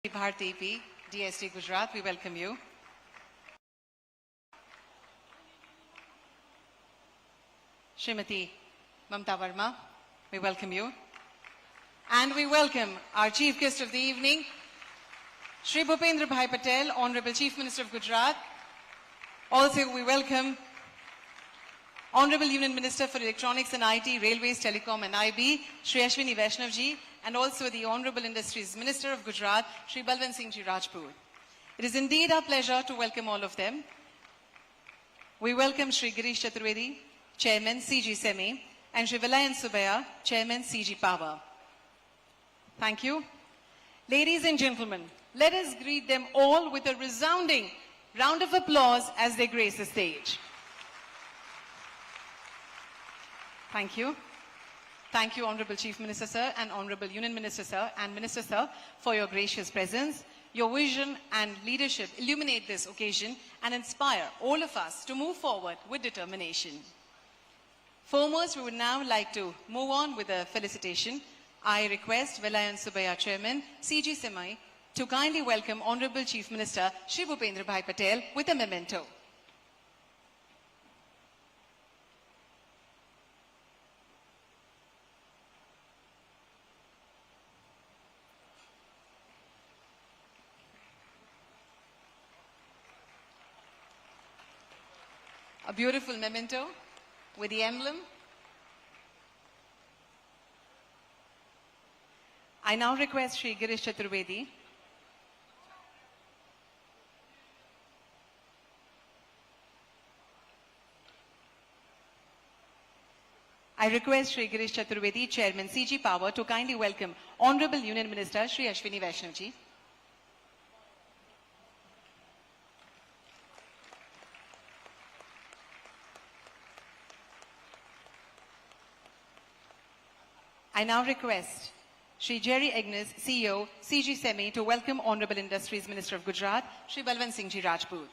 Bharti P, DST Gujarat, we welcome you. Srimati Mamta Verma, we welcome you. And we welcome our chief guest of the evening, Shri Bhupendra Bhai Patel, Honorable Chief Minister of Gujarat. Also, we welcome Honorable Union Minister for Electronics and IT, Railways, Telecom and IB, Shri Ashwini Vaishnav ji, and also the Honorable Industries Minister of Gujarat, Shri Balwant Singh ji Rajput. It is indeed our pleasure to welcome all of them. We welcome Shri Girish Chaturvedi, Chairman, CG SEMI, and Shri Vilayan Subaya, Chairman, CG Power. Thank you. Ladies and gentlemen, let us greet them all with a resounding round of applause as they grace the stage. Thank you. Thank you, Honorable Chief Minister, sir, and Honorable Union Minister, sir, and Minister, sir, for your gracious presence. Your vision and leadership illuminate this occasion and inspire all of us to move forward with determination. Foremost, we would now like to move on with a felicitation. I request Vilayan Subaya Chairman, CG SEMI, to kindly welcome Honorable Chief Minister Shri Bhupendra Bhai Patel with a memento. A beautiful memento with the emblem. I now request Shri Girish Chaturvedi Chairman CG Power, to kindly welcome Honorable Union Minister Shri Ashwini Vaishnav ji. I now request Shri Jerry Agnes, CEO, CG SEMI, to welcome Honorable Industries Minister of Gujarat, Shri Balwant Singh ji Rajput.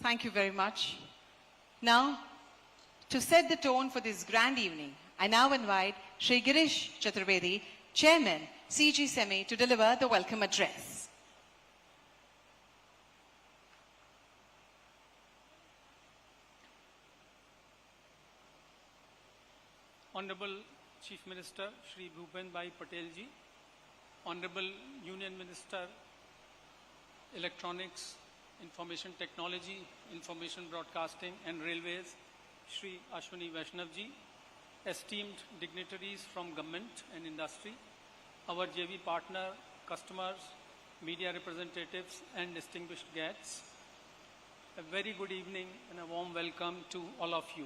Thank you very much. Now, to set the tone for this grand evening, I now invite Shri Girish Chaturvedi, Chairman, CG SEMI, to deliver the welcome address. Honorable Chief Minister Shri Bhupendra Bhai Patel ji, Honorable Union Minister, Electronics, Information Technology, Information Broadcasting and Railways, Shri Ashwini Vaishnav ji, esteemed dignitaries from government and industry, our JV partner, customers, media representatives and distinguished guests, a very good evening and a warm welcome to all of you.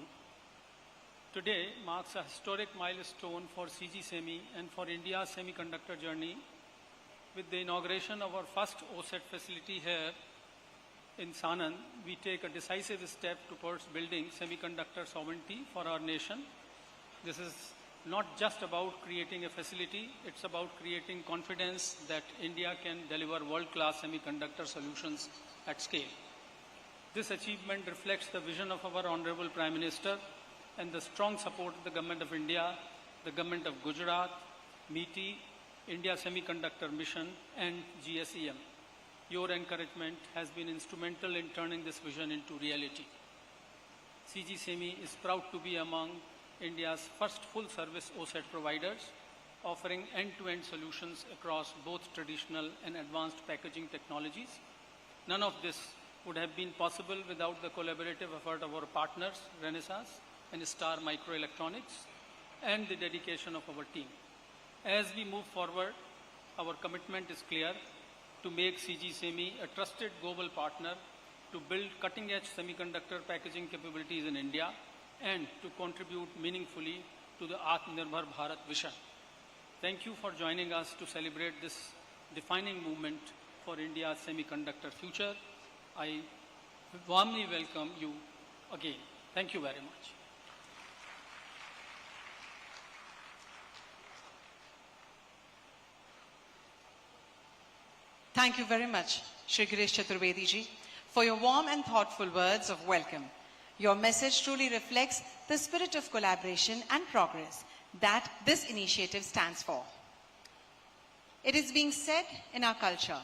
Today marks a historic milestone for CG SEMI and for India's semiconductor journey with the inauguration of our first OSAT facility here in Sanand. We take a decisive step towards building semiconductor sovereignty for our nation. This is not just about creating a facility, it's about creating confidence that India can deliver world-class semiconductor solutions at scale. This achievement reflects the vision of our Honorable Prime Minister and the strong support of the Government of India, the Government of Gujarat, MITI, India Semiconductor Mission and GSEM. Your encouragement has been instrumental in turning this vision into reality. CG SEMI is proud to be among India's first full-service OSAT providers, offering end-to-end solutions across both traditional and advanced packaging technologies. None of this would have been possible without the collaborative effort of our partners, Renesas and Star Microelectronics, and the dedication of our team. As we move forward, our commitment is clear: to make CG SEMI a trusted global partner, to build cutting-edge semiconductor packaging capabilities in India, and to contribute meaningfully to the Atmanirbhar Bharat vision. Thank you for joining us to celebrate this defining movement for India's semiconductor future. I warmly welcome you. again. Thank you very much. Thank you very much, Shri Girish Chaturvedi ji, for your warm and thoughtful words of welcome. Your message truly reflects the spirit of collaboration and progress that this initiative stands for. It is being said in our culture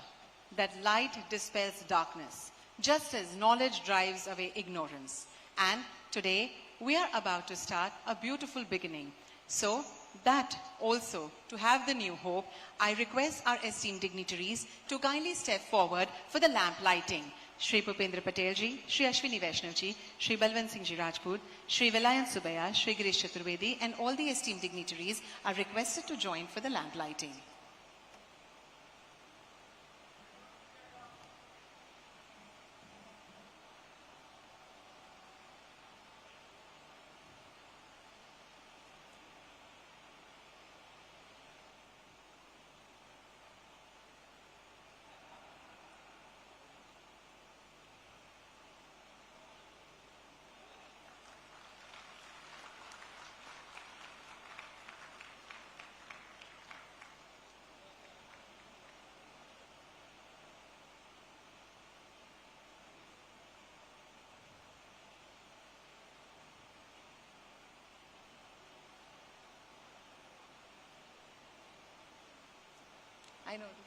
that light dispels darkness, just as knowledge drives away ignorance. And today, we are about to start a beautiful beginning. So that also, to have the new hope, I request our esteemed dignitaries to kindly step forward for the lamp lighting. Shri Bhupendra Patel ji, Shri Ashwini Vaishnav ji, Shri Balwant Singh ji Rajput, Shri Vilayan Subaya, Shri Girish Chaturvedi, and all the esteemed dignitaries are requested to join for the lamp lighting. I know this.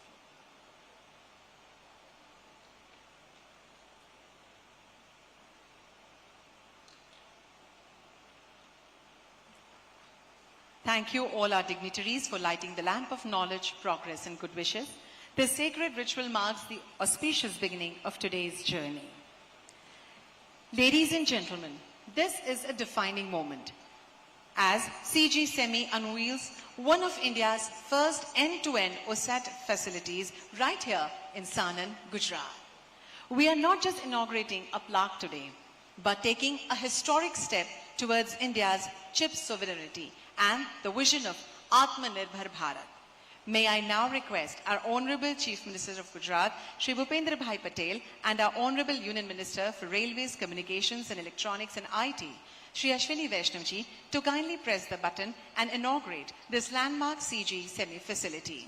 Thank you all our dignitaries for lighting the lamp of knowledge, progress and good wishes. This sacred ritual marks the auspicious beginning of today's journey. Ladies and gentlemen, this is a defining moment as CG Semi unveils one of India's first end-to-end OSAT facilities right here in Sanand, Gujarat. We are not just inaugurating a plaque today, but taking a historic step towards India's chip sovereignty and the vision of Atmanirbhar Bharat. May I now request our Honorable Chief Minister of Gujarat, Shri Bhupendra Bhai Patel, and our Honorable Union Minister for Railways, Communications and Electronics and IT, Shri Ashwini Vaishnav ji, to kindly press the button and inaugurate this landmark CG Semi facility.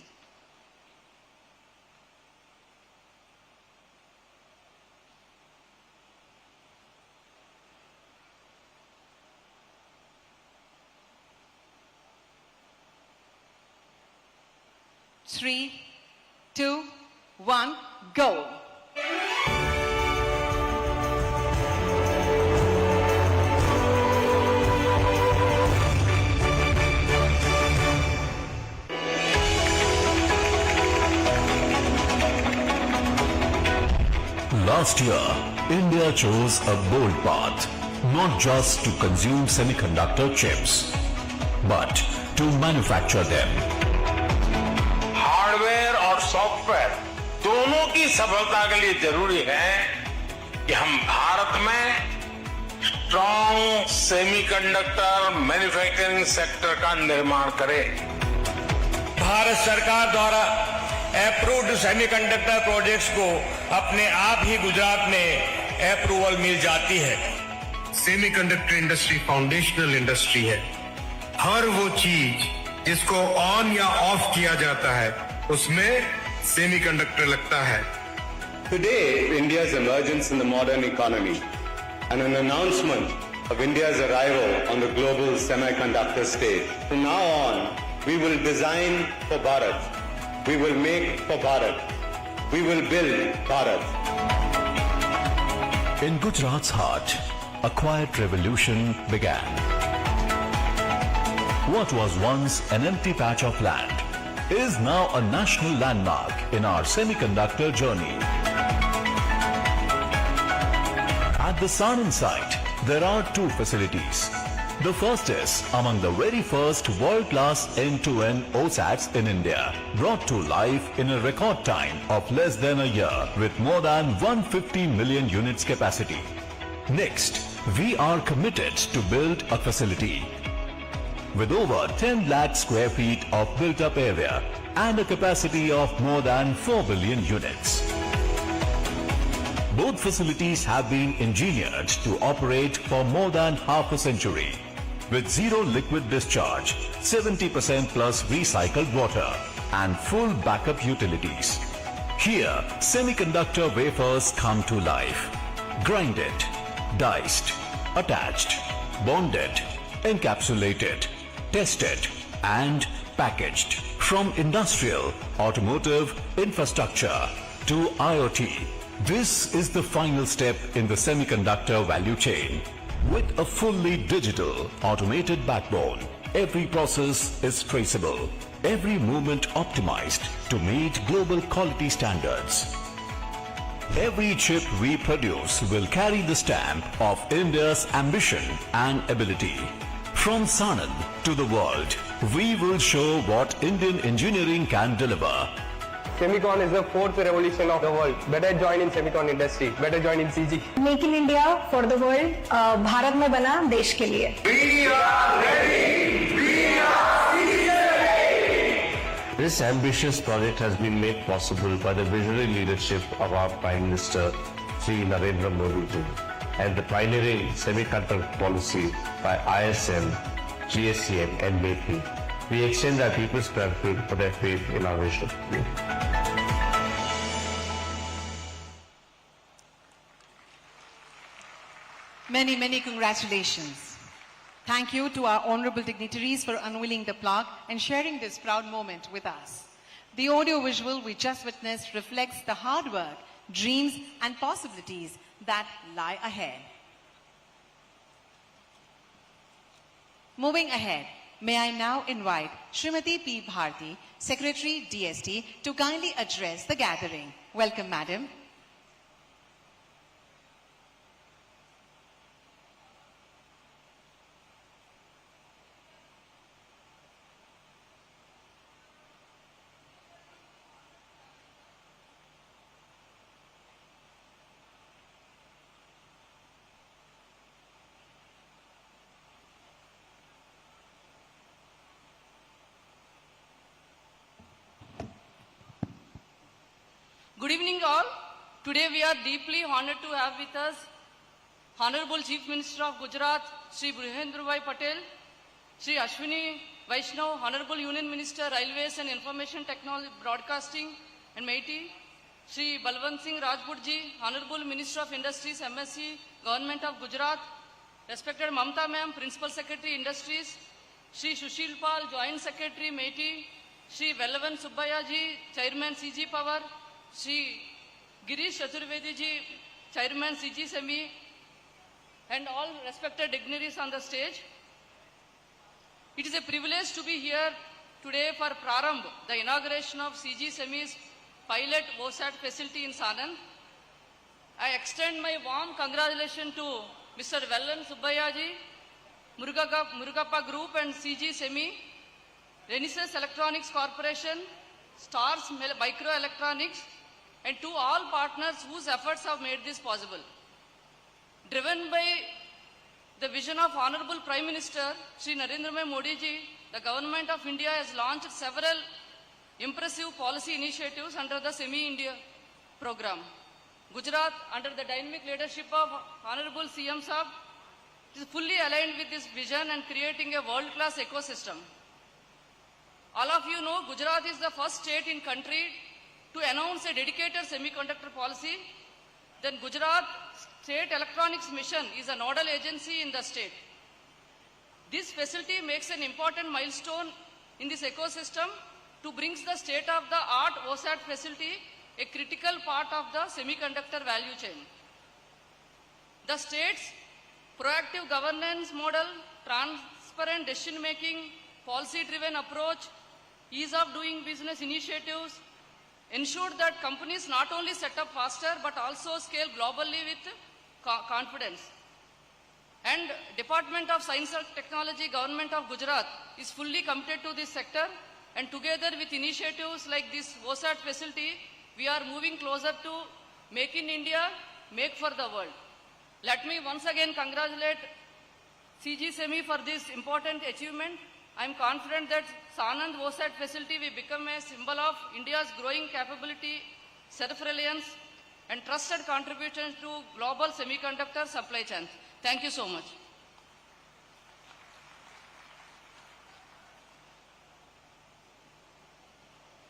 Three, two, one, go. Last year, India chose a bold path, not just to consume semiconductor chips, but to manufacture them. Hardware और software दोनों की सफलता के लिए जरूरी है कि हम भारत में स्ट्रॉन्ग सेमीकंडक्टर मैन्युफैक्चरिंग सेक्टर का निर्माण करें। भारत सरकार द्वारा अप्रूव्ड सेमीकंडक्टर प्रोजेक्ट्स को अपने आप ही गुजरात में अप्रूवल मिल जाती है। सेमीकंडक्टर इंडस्ट्री फाउंडेशनल इंडस्ट्री है। हर वो चीज जिसको ऑन या ऑफ किया जाता है उसमें सेमीकंडक्टर लगता है। Today, India's emergence in the modern economy and an announcement of India's arrival on the global semiconductor stage. From now on, we will design for Bharat. We will make for Bharat. We will build Bharat. In Gujarat's heart, a quiet revolution began. What was once an empty patch of land is now a national landmark in our semiconductor journey. At the Sanand site, there are two facilities. The first is among the very first world-class end-to-end OSATs in India, brought to life in a record time of less than a year with more than 150 million units capacity. Next, we are committed to build a facility with over 10 lakh square feet of built-up area and a capacity of more than 4 billion units. Both facilities have been engineered to operate for more than half a century with zero liquid discharge, 70% plus recycled water and full backup utilities. Here, semiconductor wafers come to life. Grinded, diced, attached, bonded, encapsulated, tested, and packaged. From industrial, automotive, infrastructure to IoT, this is the final step in the semiconductor value chain. With a fully digital, automated backbone, every process is traceable, every movement optimized to meet global quality standards. Every chip we produce will carry the stamp of India's ambition and ability. From Sanand to the world, we will show what Indian engineering can deliver. Semicon is the fourth revolution of the world. Better join in semicon industry. Better join in CG. Make in India for the world, Bharat में बना देश के लिए. This ambitious project has been made possible by the visionary leadership of our Prime Minister, Sri Narendra Modi ji, and the pioneering semiconductor policy by ISM, GSCM and MAPI. We extend our deepest gratitude for their faith in our vision. Many, many congratulations. Thank you to our honorable dignitaries for unveiling the plaque and sharing this proud moment with us. The audio-visual we just witnessed reflects the hard work, dreams and possibilities that lie ahead. Moving ahead, may I now invite Srimati P. Bharti, Secretary DST, to kindly address the gathering. Welcome, Madam. Good evening all. Today we are deeply honored to have with us Honorable Chief Minister of Gujarat, Sri Prarambh Patel, Sri Ashwini Vaishnav, Honorable Union Minister, Railways and Information Technology, Broadcasting and MAIT, Sri Balwant Singh Rajput ji, Honorable Minister of Industries, MSc, Government of Gujarat, respected Mamta Ma'am, Principal Secretary Industries, Sri Sushil Pal, Joint Secretary MAIT, Sri Vellavan Subbaya ji, Chairman CG Power, Sri Girish Chaturvedi ji, Chairman CG Semi, and all respected dignitaries on the stage. It is a privilege to be here today for Prarambh, the inauguration of CG Semi's pilot OSAT facility in Sanand. I extend my warm congratulations to Mr. Vellan Subbaya ji, Murugappa Group and CG Semi, Renesas Electronics Corporation, Stars Microelectronics, and to all partners whose efforts have made this possible. Driven by the vision of Honorable Prime Minister Sri Narendra Modi ji, the Government of India has launched several impressive policy initiatives under the Semi-India program. Gujarat, under the dynamic leadership of Honorable CM Saab, is fully aligned with this vision and creating a world-class ecosystem. All of you know Gujarat is the first state in country to announce a dedicated semiconductor policy. Then Gujarat State Electronics Mission is a nodal agency in the state. This facility makes an important milestone in this ecosystem to bring the state-of-the-art OSAT facility a critical part of the semiconductor value chain. The state's proactive governance model, transparent decision-making, policy-driven approach, ease of doing business initiatives ensure that companies not only set up faster but also scale globally with confidence. And Department of Science and Technology, Government of Gujarat is fully committed to this sector, and together with initiatives like this OSAT facility, we are moving closer to Make in India, Make for the World. Let me once again congratulate CG Semi for this important achievement. I am confident that Sanand OSAT facility will become a symbol of India's growing capability, self-reliance, and trusted contributions to global semiconductor supply chain. Thank you so much.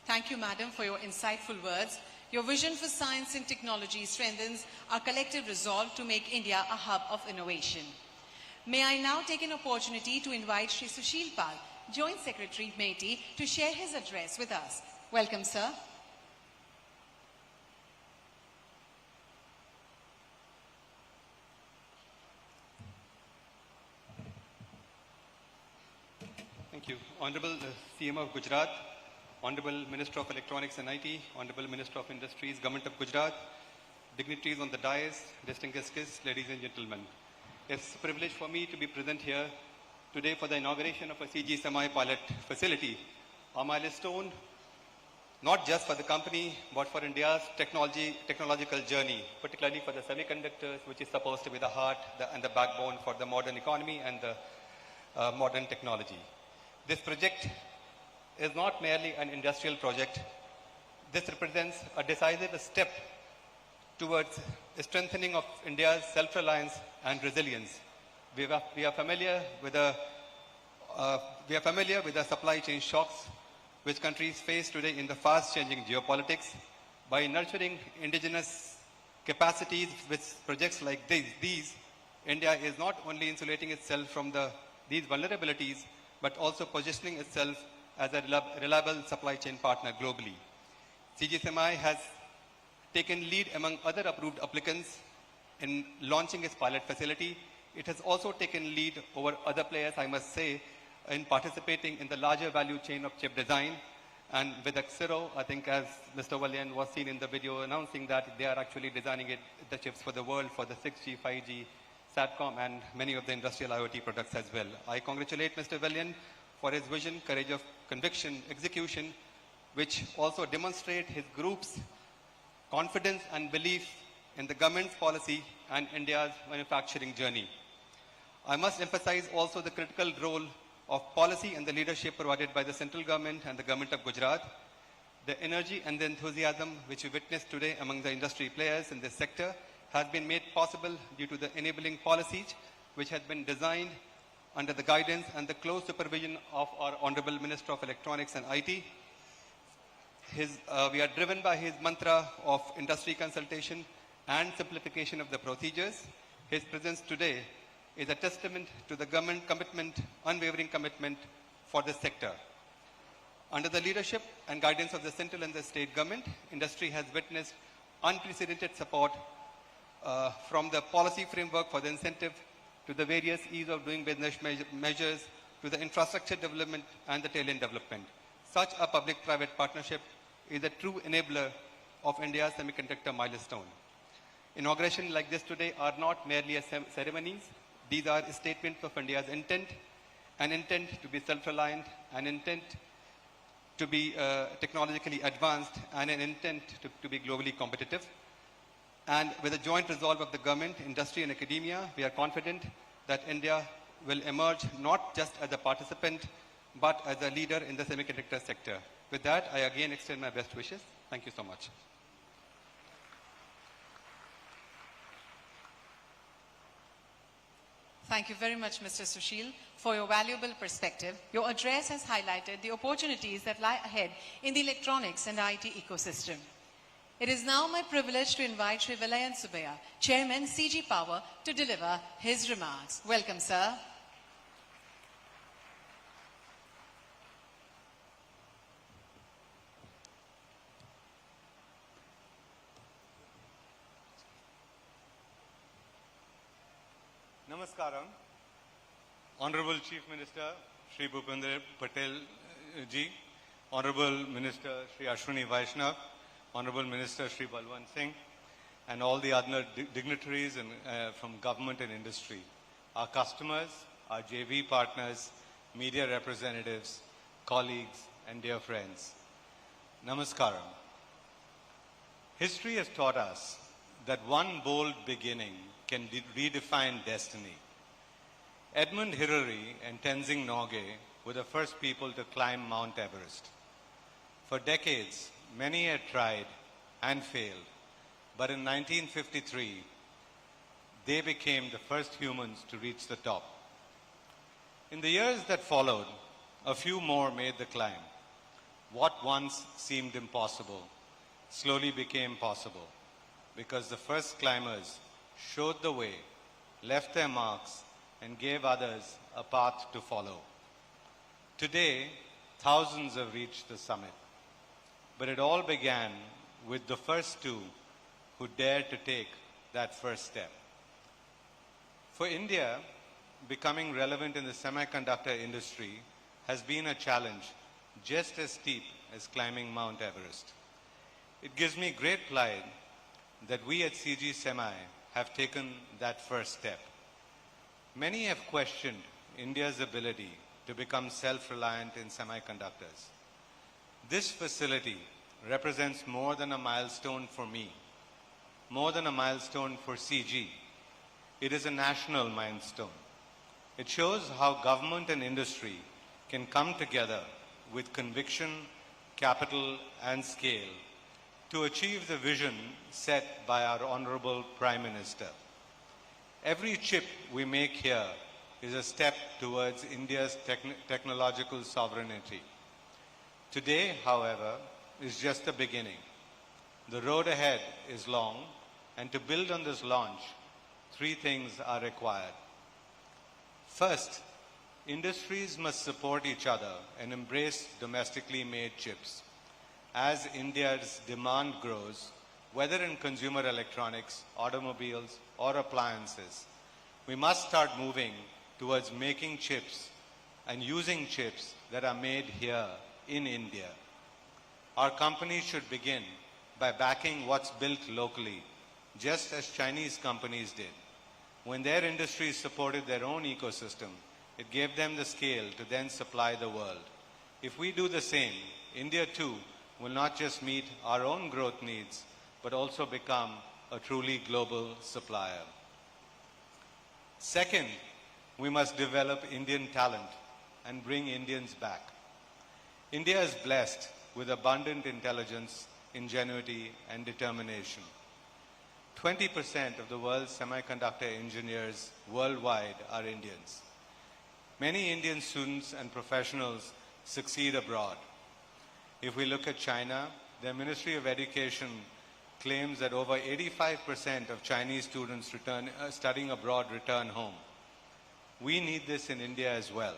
Thank you, Madam, for your insightful words. Your vision for science and technology strengthens our collective resolve to make India a hub of innovation. May I now take an opportunity to invite Shri Sushil Pal, Joint Secretary, MeitY, to share his address with us. Welcome, sir. Thank you. Honorable CM of Gujarat, Honorable Minister of Electronics and IT, Honorable Minister of Industries, Government of Gujarat, dignitaries on the dais, distinguished guests, ladies and gentlemen. It's a privilege for me to be present here today for the inauguration of a CG semi-pilot facility, a milestone not just for the company, but for India's technological journey, particularly for the semiconductors, which is supposed to be the heart and the backbone for the modern economy and the modern technology. This project is not merely an industrial project. This represents a decisive step towards the strengthening of India's self-reliance and resilience. We are familiar with the supply chain shocks which countries face today in the fast-changing geopolitics. By nurturing indigenous capacities with projects like these, India is not only insulating itself from these vulnerabilities, but also positioning itself as a reliable supply chain partner globally. CG Semi has taken lead among other approved applicants in launching its pilot facility. It has also taken lead over other players, I must say, in participating in the larger value chain of chip design. And with Axiro, I think as Mr. Vallian was seen in the video announcing that they are actually designing the chips for the world for the 6G, 5G, SATCOM and many of the industrial IoT products as well. I congratulate Mr. Vallian for his vision, courage of conviction, execution, which also demonstrate his group's confidence and belief in the government's policy and India's manufacturing journey. I must emphasize also the critical role of policy and the leadership provided by the central government and the government of Gujarat. The energy and the enthusiasm which we witnessed today among the industry players in this sector has been made possible due to the enabling policies which has been designed under the guidance and the close supervision of our Honorable Minister of Electronics and IT. We are driven by his mantra of industry consultation and simplification of the procedures. His presence today is a testament to the government commitment, unwavering commitment for this sector. Under the leadership and guidance of the central and the state government, industry has witnessed unprecedented support from the policy framework for the incentive to the various ease of doing business measures to the infrastructure development and the talent development. Such a public-private partnership is a true enabler of India's semiconductor milestone. Inauguration like this today are not merely ceremonies. These are statements of India's intent, an intent to be self-reliant, an intent to be technologically advanced, and an intent to be globally competitive. And with a joint resolve of the government, industry and academia, we are confident that India will emerge not just as a participant, but as a leader in the semiconductor sector. With that, I again extend my best wishes. Thank you so much. Thank you very much, Mr. Sushil, for your valuable perspective. Your address has highlighted the opportunities that lie ahead in the electronics and IT ecosystem. It is now my privilege to invite Shri Vilayan Subbiah, Chairman, CG Power, to deliver his remarks. Welcome, sir. Namaskaram. Honorable Chief Minister Shri Bhupendra Patel ji, Honorable Minister Shri Ashwini Vaishnav, Honorable Minister Shri Balwant Singh, and all the other dignitaries from government and industry, our customers, our JV partners, media representatives, colleagues, and dear friends. Namaskaram. History has taught us that one bold beginning can redefine destiny. Edmund Hillary and Tenzing Norgay were the first people to climb Mount Everest. For decades, many had tried and failed, but in 1953, they became the first humans to reach the top. In the years that followed, a few more made the climb. What once seemed impossible slowly became possible because the first climbers showed the way, left their marks, and gave others a path to follow. Today, thousands have reached the summit, but it all began with the first two who dared to take that first step. For India, becoming relevant in the semiconductor industry has been a challenge just as steep as climbing Mount Everest. It gives me great pride that we at CG Semi have taken that first step. Many have questioned India's ability to become self-reliant in semiconductors. This facility represents more than a milestone for me, more than a milestone for CG. It is a national milestone. It shows how government and industry can come together with conviction, capital, and scale to achieve the vision set by our Honorable Prime Minister. Every chip we make here is a step towards India's technological sovereignty. Today, however, is just the beginning. The road ahead is long, and to build on this launch, three things are required. First, industries must support each other and embrace domestically made chips. As India's demand grows, whether in consumer electronics, automobiles, or appliances, we must start moving towards making chips and using chips that are made here in India. Our companies should begin by backing what's built locally, just as Chinese companies did. When their industries supported their own ecosystem, it gave them the scale to then supply the world. If we do the same, India too will not just meet our own growth needs, but also become a truly global supplier. Second, we must develop Indian talent and bring Indians back. India is blessed with abundant intelligence, ingenuity, and determination. 20% of the world's semiconductor engineers worldwide are Indians. Many Indian students and professionals succeed abroad. If we look at China, their Ministry of Education claims that over 85% of Chinese students studying abroad return home. We need this in India as well.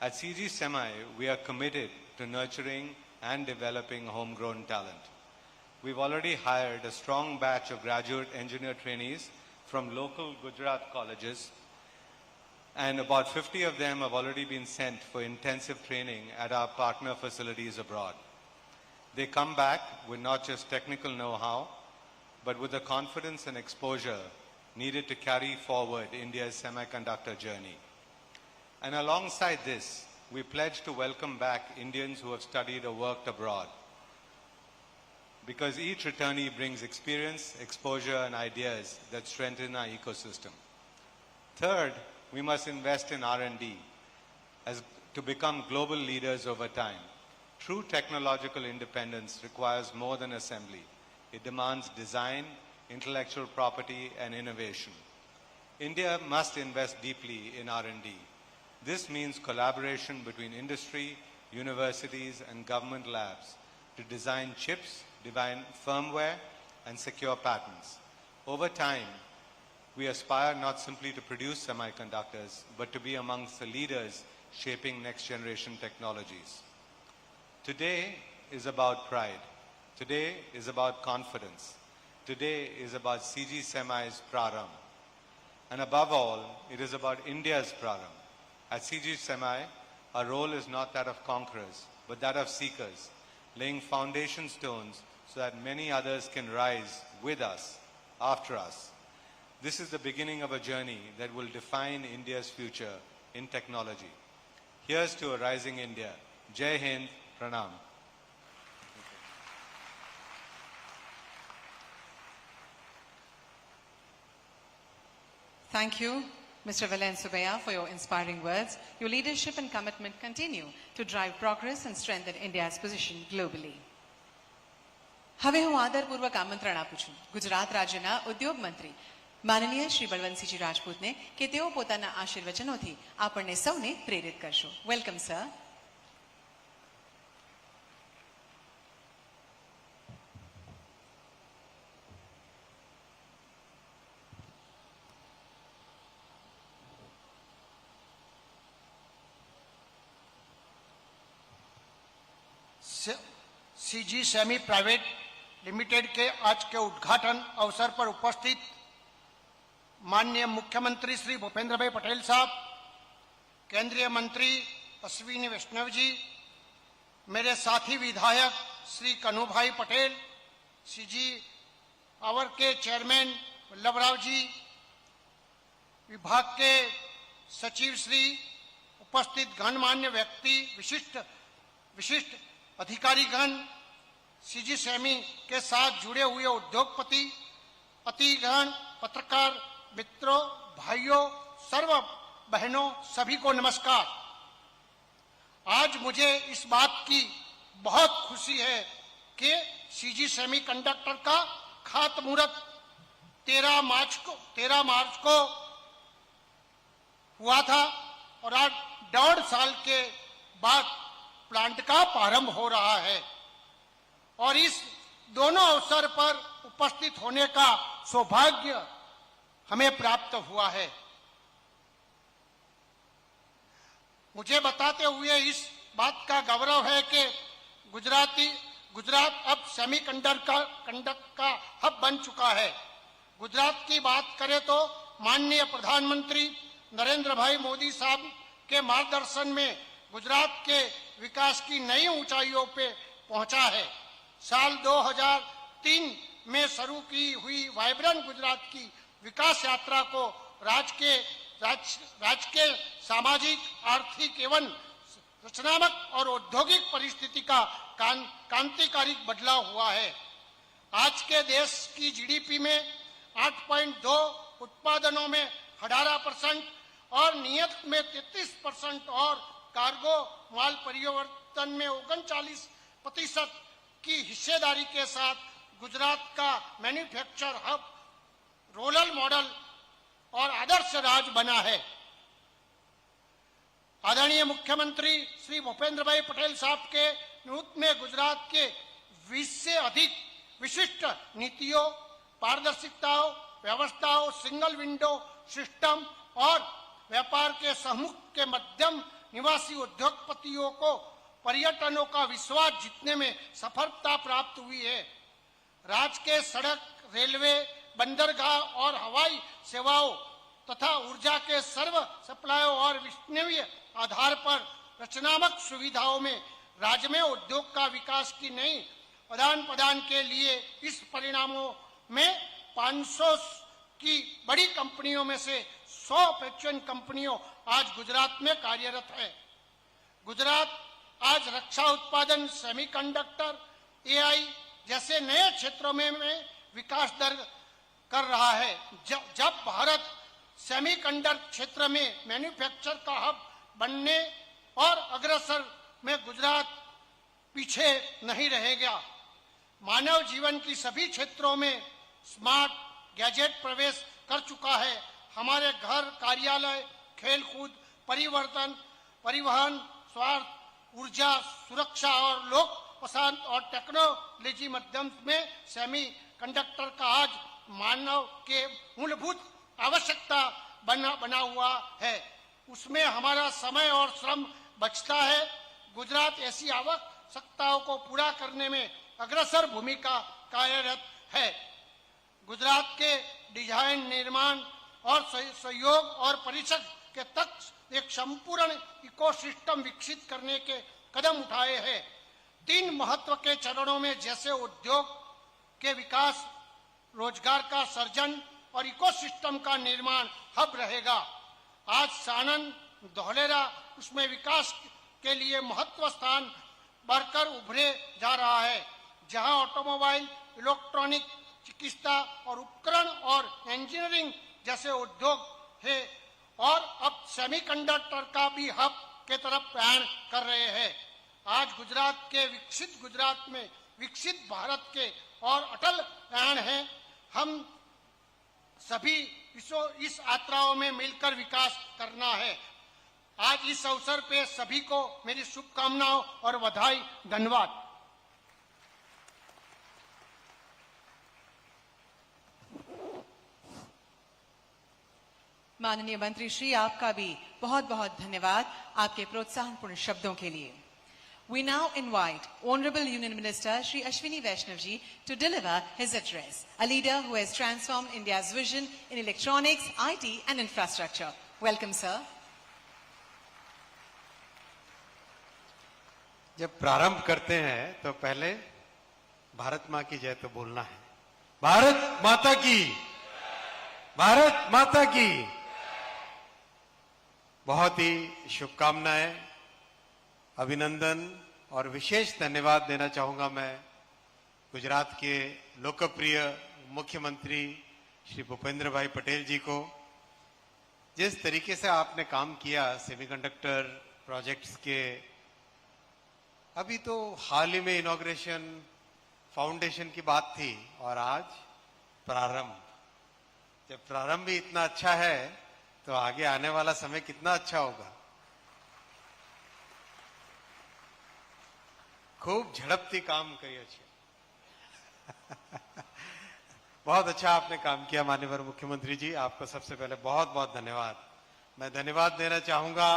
At CG Semi, we are committed to nurturing and developing homegrown talent. We've already hired a strong batch of graduate engineer trainees from local Gujarat colleges, and about 50 of them have already been sent for intensive training at our partner facilities abroad. They come back with not just technical know-how, but with the confidence and exposure needed to carry forward India's semiconductor journey. And alongside this, we pledge to welcome back Indians who have studied or worked abroad, because each returnee brings experience, exposure, and ideas that strengthen our ecosystem. Third, we must invest in R&D to become global leaders over time. True technological independence requires more than assembly. It demands design, intellectual property, and innovation. India must invest deeply in R&D. This means collaboration between industry, universities, and government labs to design chips, design firmware, and secure patents. Over time, we aspire not simply to produce semiconductors, but to be amongst the leaders shaping next-generation technologies. Today is about pride. Today is about confidence. Today is about CG Semi's Prarambh. And above all, it is about India's Prarambh. At CG Semi, our role is not that of conquerors, but that of seekers, laying foundation stones so that many others can rise with us, after us. This is the beginning of a journey that will define India's future in technology. Here's to a rising India. Jai Hind, Prarambh. Thank you, Mr. Valen Subaya, for your inspiring words. Your leadership and commitment continue to drive progress and strengthen India's position globally. હવે હું આદરપૂર્વક આમંત્રણ આપું છું ગુજરાત રાજ્યના ઉદ્યોગ મંત્રી માનનીય શ્રી બળવંતસિંહજી રાજપૂતને કે તેઓ પોતાના આશીર્વચનોથી આપણને સૌને પ્રેરિત કરશો. Welcome sir. CG semi private limited के आज के उद्घाटन अवसर पर उपस्थित माननीय मुख्यमंत्री श्री भूपेंद्र भाई पटेल साहब, केंद्रीय मंत्री अश्विनी वैष्णव जी, मेरे साथी विधायक श्री कन्हूभाई पटेल, सीजी पावर के चेयरमैन वल्लभराव जी, विभाग के सचिव श्री, उपस्थित गणमान्य व्यक्ति, विशिष्ट अधिकारीगण, सीजी सेमी के साथ जुड़े हुए उद्योगपति, अतिगण, पत्रकार मित्रों, भाइयों, सर्व बहनों, सभी को नमस्कार। आज मुझे इस बात की बहुत खुशी है कि सीजी सेमी कंडक्टर का खातमुहूर्त 13 मार्च को हुआ था और आज 1.5 साल के बाद प्लांट का प्रारंभ हो रहा है और इस दोनों अवसर पर उपस्थित होने का सौभाग्य हमें प्राप्त हुआ है। मुझे बताते हुए इस बात का गौरव है कि गुजरात अब सेमीकंडक्टर का हब बन चुका है। गुजरात की बात करें तो माननीय प्रधानमंत्री नरेंद्र भाई मोदी साहब के मार्गदर्शन में गुजरात के विकास की नई ऊंचाइयों पे पहुंचा है। साल 2003 में शुरू की हुई वाइब्रेंट गुजरात की विकास यात्रा को राज्य के सामाजिक, आर्थिक एवं रचनात्मक और औद्योगिक परिस्थिति का क्रांतिकारी बदलाव हुआ है। आज के देश की जीडीपी में 8.2, उत्पादनों में 18% और नियत में 33% और कार्गो माल परिवर्तन में 39% की हिस्सेदारी के साथ गुजरात का मैन्युफैक्चर हब, रोल मॉडल और आदर्श राज्य बना है। आदरणीय मुख्यमंत्री श्री भूपेंद्र भाई पटेल साहब के नेतृत्व में गुजरात के 20 से अधिक विशिष्ट नीतियों, पारदर्शिताओं, व्यवस्थाओं, सिंगल विंडो सिस्टम और व्यापार के समूह के मध्यम निवासी उद्योगपतियों को पर्यटनों का विश्वास जीतने में सफलता प्राप्त हुई है। राज्य के सड़क, रेलवे, बंदरगाह और हवाई सेवाओं तथा ऊर्जा के सर्व सप्लायों और विश्वसनीय आधार पर रचनात्मक सुविधाओं में राज्य में उद्योग का विकास की नई आदान-प्रदान के लिए इस परिणामों में 500 की बड़ी कंपनियों में से 100 फैक्चरिंग कंपनियों आज गुजरात में कार्यरत है। गुजरात आज रक्षा उत्पादन, सेमीकंडक्टर, एआई जैसे नए क्षेत्रों में विकास दर कर रहा है। जब भारत सेमीकंडक्टर क्षेत्र में मैन्युफैक्चर का हब बनने और अग्रसर में गुजरात पीछे नहीं रहेगा। मानव जीवन की सभी क्षेत्रों में स्मार्ट गैजेट प्रवेश कर चुका है। हमारे घर, कार्यालय, खेलकूद, परिवहन, स्वास्थ्य, ऊर्जा, सुरक्षा और लोक पसंद और टेक्नोलॉजी माध्यम में सेमी कंडक्टर का आज मानव के मूलभूत आवश्यकता बना हुआ है। उसमें हमारा समय और श्रम बचता है। गुजरात ऐसी आवश्यकताओं को पूरा करने में अग्रसर भूमिका कार्यरत है। गुजरात के डिजाइन, निर्माण और सहयोग और परिषद के तक एक संपूर्ण इकोसिस्टम विकसित करने के कदम उठाए हैं। 3 महत्व के चरणों में जैसे उद्योग के विकास, रोजगार का सृजन और इकोसिस्टम का निर्माण हब रहेगा। आज सानन, धौलेरा उसमें विकास के लिए महत्व स्थान बढ़कर उभरे जा रहा है, जहां ऑटोमोबाइल, इलेक्ट्रॉनिक, चिकित्सा और उपकरण और इंजीनियरिंग जैसे उद्योग है और अब सेमीकंडक्टर का भी हब के तरफ प्रयाण कर रहे हैं। आज गुजरात के विकसित गुजरात में विकसित भारत के और अटल प्रयाण है। हम सभी इस यात्राओं में मिलकर विकास करना है। आज इस अवसर पे सभी को मेरी शुभकामनाओं और बधाई। धन्यवाद। माननीय मंत्री श्री, आपका भी बहुत बहुत धन्यवाद आपके प्रोत्साहनपूर्ण शब्दों के लिए। We now invite Honorable Union Minister Shri Ashwini Vaishnavji to deliver his address, a leader who has transformed India's vision in electronics, IT and infrastructure. Welcome, sir. जब प्रारंभ करते हैं तो पहले भारत माँ की जय तो बोलना है। भारत माता की, भारत माता की। बहुत ही शुभकामनाएं, अभिनंदन और विशेष धन्यवाद देना चाहूंगा मैं गुजरात के लोकप्रिय मुख्यमंत्री श्री भूपेंद्र भाई पटेल जी को। जिस तरीके से आपने काम किया सेमीकंडक्टर प्रोजेक्ट्स के, अभी तो हाल ही में इनॉग्रेशन फाउंडेशन की बात थी और आज प्रारंभ। जब प्रारंभ भी इतना अच्छा है तो आगे आने वाला समय कितना अच्छा होगा। खूब झड़पती काम करिए। बहुत अच्छा आपने काम किया माननीय मुख्यमंत्री जी, आपको सबसे पहले बहुत बहुत धन्यवाद। मैं धन्यवाद देना चाहूंगा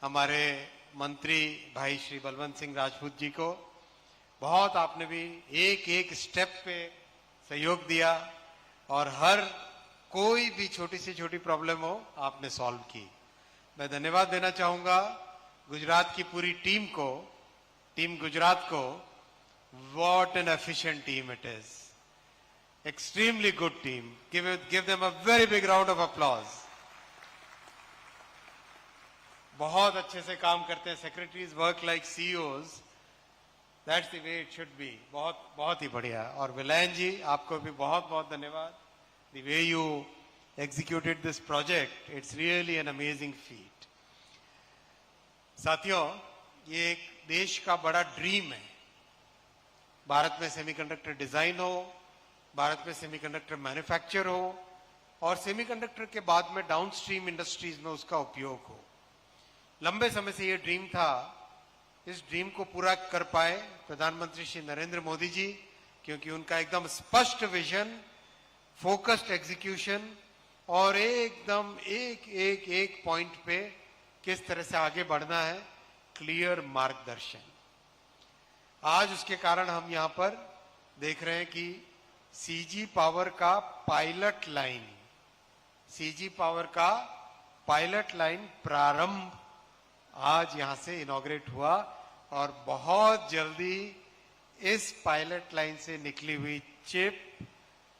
हमारे मंत्री भाई श्री बलवंत सिंह राजपूत जी को। बहुत आपने भी एक एक स्टेप पे सहयोग दिया और हर कोई भी छोटी से छोटी प्रॉब्लम हो आपने सॉल्व की। मैं धन्यवाद देना चाहूंगा गुजरात की पूरी टीम को, टीम गुजरात को। What an efficient team it is. Extremely good team. Give them a very big round of applause. बहुत अच्छे से काम करते हैं। Secretaries work like CEOs. That's the way it should be. बहुत ही बढ़िया। और विलायन जी आपको भी बहुत बहुत धन्यवाद। The way you executed this project, it's really an amazing feat. साथियों, ये एक देश का बड़ा ड्रीम है। भारत में सेमीकंडक्टर डिजाइन हो, भारत में सेमीकंडक्टर मैन्युफैक्चर हो और सेमीकंडक्टर के बाद में डाउनस्ट्रीम इंडस्ट्रीज में उसका उपयोग हो। लंबे समय से ये ड्रीम था। इस ड्रीम को पूरा कर पाए प्रधानमंत्री श्री नरेंद्र मोदी जी, क्योंकि उनका एकदम स्पष्ट विजन, फोकस्ड एग्जीक्यूशन और एकदम एक पॉइंट पे किस तरह से आगे बढ़ना है, क्लियर मार्गदर्शन। आज उसके कारण हम यहां पर देख रहे हैं कि सीजी पावर का पायलट लाइन, सीजी पावर का पायलट लाइन प्रारंभ आज यहां से इनॉग्रेट हुआ और बहुत जल्दी इस पायलट लाइन से निकली हुई चिप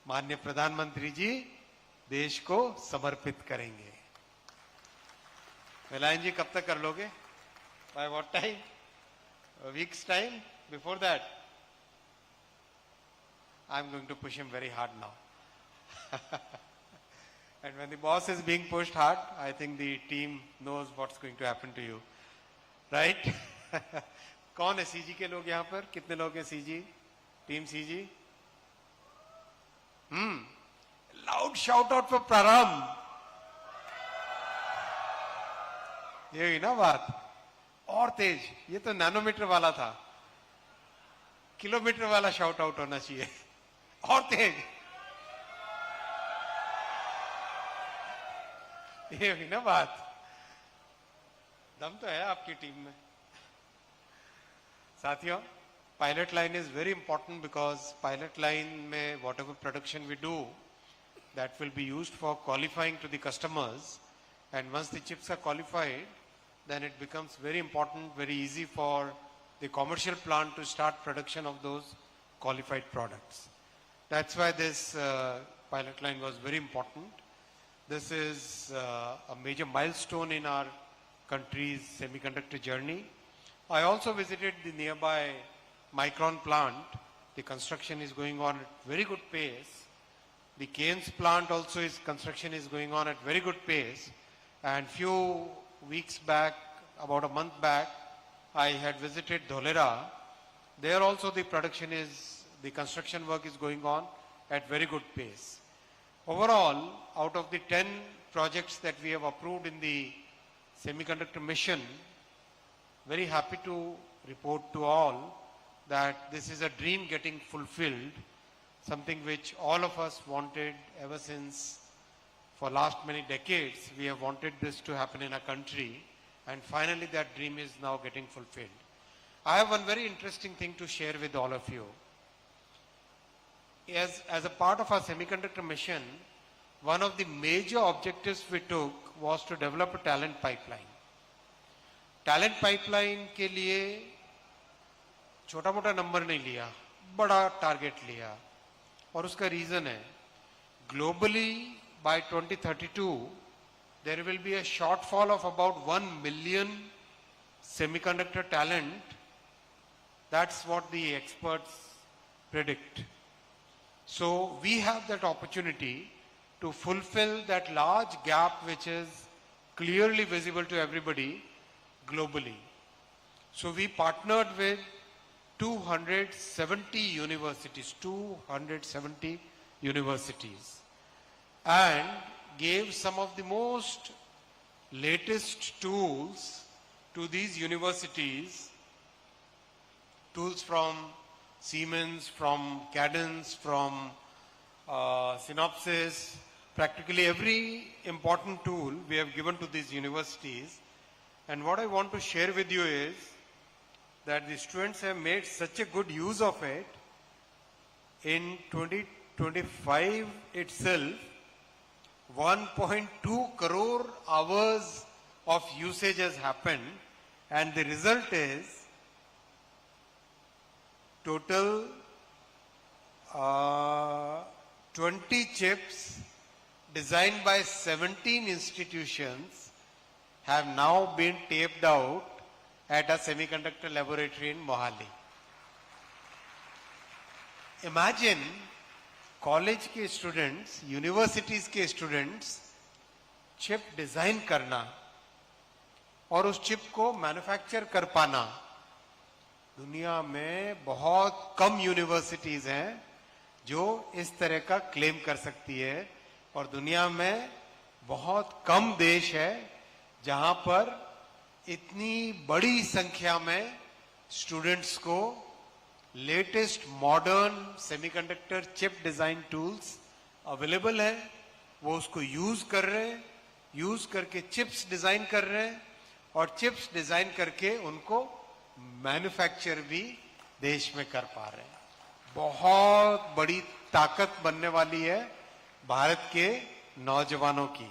माननीय प्रधानमंत्री जी देश को समर्पित करेंगे। विलायन जी कब तक कर लोगे? By what time? A week's time? Before that? I'm going to push him very hard now. And when the boss is being pushed hard, I think the team knows what's going to happen to you. Right? कौन है CG के लोग यहाँ पर? कितने लोग हैं CG? Team CG? Loud shout out for Prarambh. ये हुई ना बात। और तेज, ये तो नैनोमीटर वाला था, किलोमीटर वाला शाउट आउट होना चाहिए। और तेज, ये हुई ना बात। दम तो है आपकी टीम में। साथियों, pilot line is very important because pilot line में whatever production we do that will be used for qualifying to the customers, and once the chips are qualified, then it becomes very important, very easy for the commercial plant to start production of those qualified products. That's why this pilot line was very important. This is a major milestone in our country's semiconductor journey. I also visited the nearby Micron plant. The construction is going on at very good pace. The Keynes plant also construction is going on at very good pace. And few weeks back, about a month back, I had visited Dholera. There also the construction work is going on at very good pace. Overall, out of the 10 projects that we have approved in the semiconductor mission, very happy to report to all that this is a dream getting fulfilled, something which all of us wanted ever since. For last many decades, we have wanted this to happen in our country, and finally that dream is now getting fulfilled. I have one very interesting thing to share with all of you. As a part of our semiconductor mission, one of the major objectives we took was to develop a talent pipeline. Talent pipeline के लिए छोटा मोटा number नहीं लिया, बड़ा target लिया, और उसका रीजन है globally by 2032 there will be a shortfall of about 1 million semiconductor talent. That's what the experts predict. So we have that opportunity to fulfill that large gap which is clearly visible to everybody globally. So we partnered with 270 universities, and gave some of the most latest tools to these universities, tools from Siemens, from Cadence, from Synopsys, practically every important tool we have given to these universities. And what I want to share with you is that the students have made such a good use of it. In 2025 itself, 1.2 crore hours of usage has happened, and the result is total 20 chips designed by 17 institutions have now been taped out at a semiconductor laboratory in Mohali. Imagine college के students, universities के students chip design करना और उस chip को manufacture कर पाना. दुनिया में बहुत कम यूनिवर्सिटीज हैं जो इस तरह का क्लेम कर सकती है, और दुनिया में बहुत कम देश है जहां पर इतनी बड़ी संख्या में स्टूडेंट्स को latest modern semiconductor chip design tools available है. वो उसको यूज कर रहे हैं, यूज करके चिप्स डिजाइन कर रहे हैं, और चिप्स डिजाइन करके उनको मैन्युफैक्चर भी देश में कर पा रहे हैं. बहुत बड़ी ताकत बनने वाली है भारत के नौजवानों की.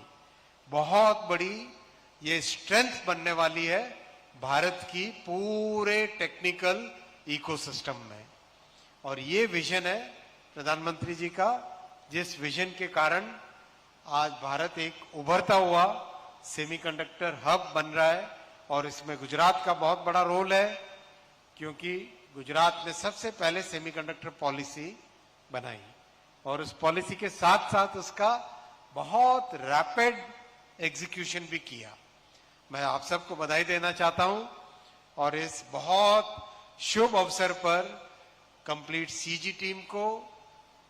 बहुत बड़ी ये स्ट्रेंथ बनने वाली है भारत की पूरे टेक्निकल इकोसिस्टम में. और ये विजन है प्रधानमंत्री जी का, जिस विजन के कारण आज भारत एक उभरता हुआ सेमीकंडक्टर हब बन रहा है. और इसमें गुजरात का बहुत बड़ा रोल है, क्योंकि गुजरात ने सबसे पहले सेमीकंडक्टर पॉलिसी बनाई, और उस पॉलिसी के साथ साथ उसका बहुत रैपिड एग्जीक्यूशन भी किया. मैं आप सबको बधाई देना चाहता हूं, और इस बहुत शुभ अवसर पर कंप्लीट सीजी टीम को,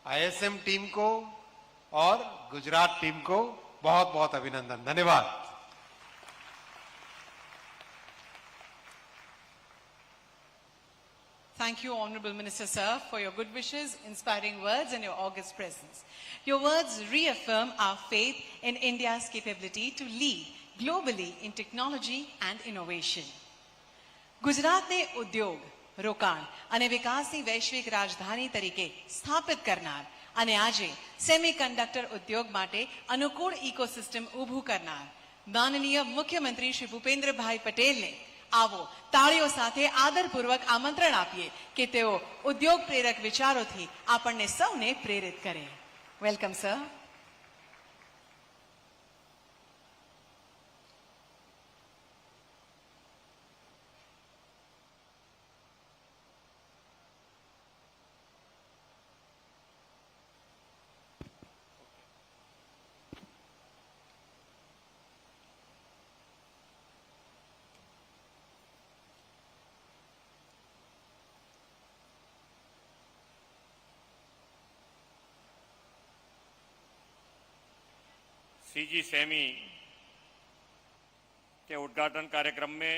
आईएसएम टीम को और गुजरात टीम को बहुत बहुत अभिनंदन. धन्यवाद. Thank you, Honorable Minister Sir, for your good wishes, inspiring words and your august presence. Your words reaffirm our faith in India's capability to lead globally in technology and innovation. ગુજરાતને ઉદ્યોગ, રોકાણ અને વિકાસની વૈશ્વિક રાજધાની તરીકે સ્થાપિત કરનાર અને આજે સેમીકન્ડક્ટર ઉદ્યોગ માટે અનુકૂળ ઇકોસિસ્ટમ ઊભું કરનાર માનનીય મુખ્યમંત્રી શ્રી ભૂપેન્દ્રભાઈ પટેલને આવો તાળીઓ સાથે આદરપૂર્વક આમંત્રણ આપીએ કે તેઓ ઉદ્યોગ પ્રેરક વિચારોથી આપણને સૌને પ્રેરિત કરે. Welcome sir. सीजी सेमी के उद्घाटन कार्यक्रम में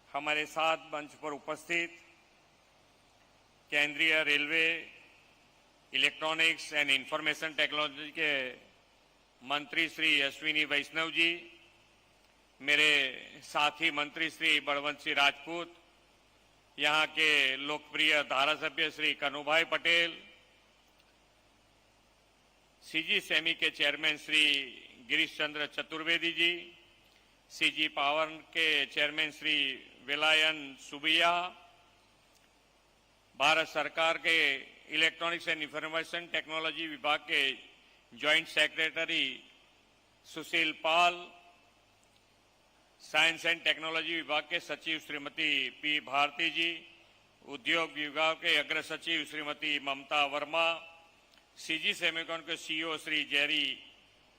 हमारे साथ मंच पर उपस्थित केंद्रीय railway, electronics and information technology के मंत्री श्री अश्विनी वैष्णव जी, मेरे साथी मंत्री श्री बलवंत सिंह राजपूत, यहाँ के लोकप्रिय धारासभ्य श्री कनुभाई पटेल, सीजी सेमी के chairman Shri Girish Chandra Chaturvedi ji, CG power के चेयरमैन श्री विलायन सुबिया, भारत सरकार के इलेक्ट्रॉनिक्स एंड इंफॉर्मेशन टेक्नोलॉजी विभाग के joint secretary Sushil Pal, science and technology विभाग के सचिव श्रीमती पी भारती जी, उद्योग विभाग के अग्र सचिव श्रीमती ममता वर्मा, सीजी सेमिकॉन के CEO Shri Jerry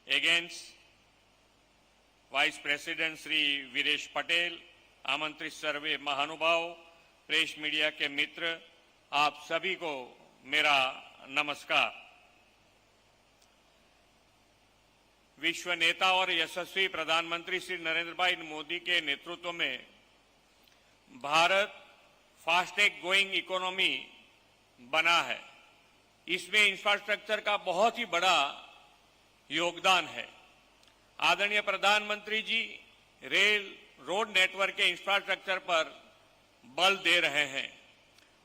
Agens, vice president Shri Viresh Patel, आमंत्रित सर्वे महानुभाव, प्रेस मीडिया के मित्र, आप सभी को मेरा नमस्कार। विश्व नेता और यशस्वी प्रधानमंत्री श्री नरेंद्र भाई मोदी के नेतृत्व में भारत फास्टेस्ट ग्रोइंग इकोनॉमी बना है। इसमें इंफ्रास्ट्रक्चर का बहुत ही बड़ा योगदान है। आदरणीय प्रधानमंत्री जी रेल रोड नेटवर्क के इंफ्रास्ट्रक्चर पर बल दे रहे हैं।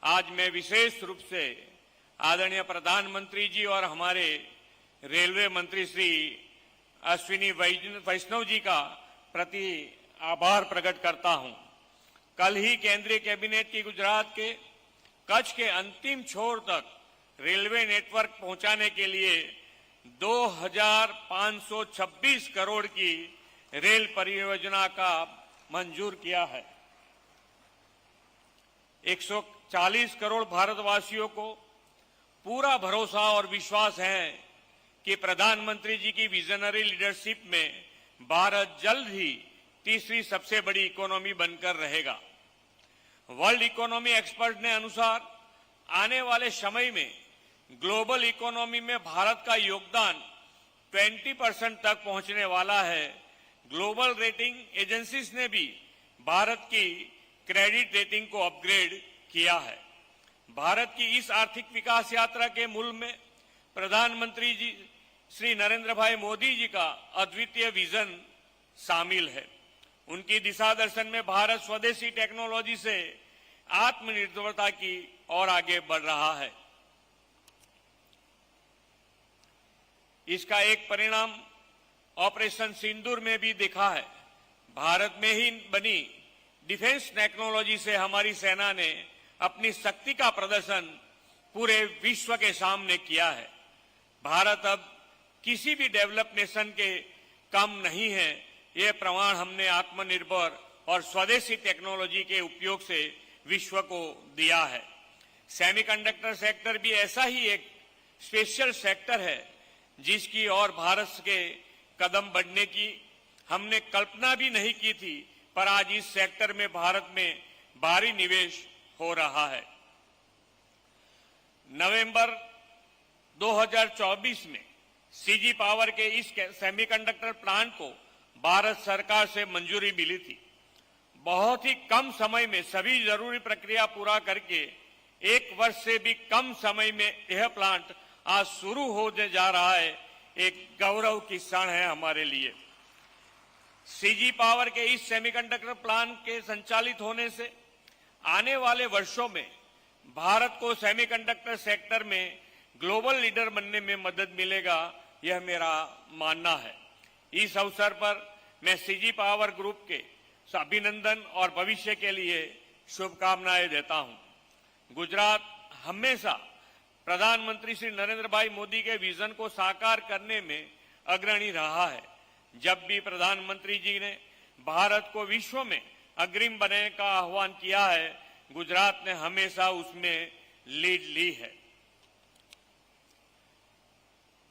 आज मैं विशेष रूप से आदरणीय प्रधानमंत्री जी और हमारे रेलवे मंत्री श्री अश्विनी वैष्णव जी का प्रति आभार प्रकट करता हूं। कल ही केंद्रीय कैबिनेट की गुजरात के कच्छ के अंतिम छोर तक रेलवे नेटवर्क पहुंचाने के लिए 2526 करोड़ की रेल परियोजना का मंजूर किया है। 140 करोड़ भारतवासियों को पूरा भरोसा और विश्वास है कि प्रधानमंत्री जी की विजनरी लीडरशिप में भारत जल्द ही तीसरी सबसे बड़ी इकोनॉमी बनकर रहेगा। वर्ल्ड इकोनॉमी एक्सपर्ट ने अनुसार आने वाले समय में ग्लोबल इकोनॉमी में भारत का योगदान 20% तक पहुंचने वाला है। ग्लोबल रेटिंग एजेंसीज ने भी भारत की क्रेडिट रेटिंग को अपग्रेड किया है। भारत की इस आर्थिक विकास यात्रा के मूल में प्रधानमंत्री जी श्री नरेंद्र भाई मोदी जी का अद्वितीय विजन शामिल है। उनकी दिशा दर्शन में भारत स्वदेशी टेक्नोलॉजी से आत्मनिर्भरता की ओर आगे बढ़ रहा है। इसका एक परिणाम ऑपरेशन सिंदूर में भी दिखा है। भारत में ही बनी डिफेंस टेक्नोलॉजी से हमारी सेना ने अपनी शक्ति का प्रदर्शन पूरे विश्व के सामने किया है। भारत अब किसी भी डेवलप नेशन के कम नहीं है। यह प्रमाण हमने आत्मनिर्भर और स्वदेशी टेक्नोलॉजी के उपयोग से विश्व को दिया है। सेमीकंडक्टर सेक्टर भी ऐसा ही एक स्पेशल सेक्टर है जिसकी ओर भारत के कदम बढ़ने की हमने कल्पना भी नहीं की थी, पर आज इस सेक्टर में भारत में भारी निवेश हो रहा है। नवंबर 2024 में सीजी पावर के इस सेमीकंडक्टर प्लांट को भारत सरकार से मंजूरी मिली थी। बहुत ही कम समय में सभी जरूरी प्रक्रिया पूरा करके 1 वर्ष से भी कम समय में यह प्लांट आज शुरू होने जा रहा है। एक गौरव की क्षण है हमारे लिए। सीजी पावर के इस सेमीकंडक्टर प्लांट के संचालित होने से आने वाले वर्षों में भारत को सेमीकंडक्टर सेक्टर में ग्लोबल लीडर बनने में मदद मिलेगा, यह मेरा मानना है। इस अवसर पर मैं सीजी पावर ग्रुप के अभिनंदन और भविष्य के लिए शुभकामनाएं देता हूं। गुजरात हमेशा प्रधानमंत्री श्री नरेंद्र भाई मोदी के विजन को साकार करने में अग्रणी रहा है। जब भी प्रधानमंत्री जी ने भारत को विश्व में अग्रिम बनने का आह्वान किया है, गुजरात ने हमेशा उसमें लीड ली है।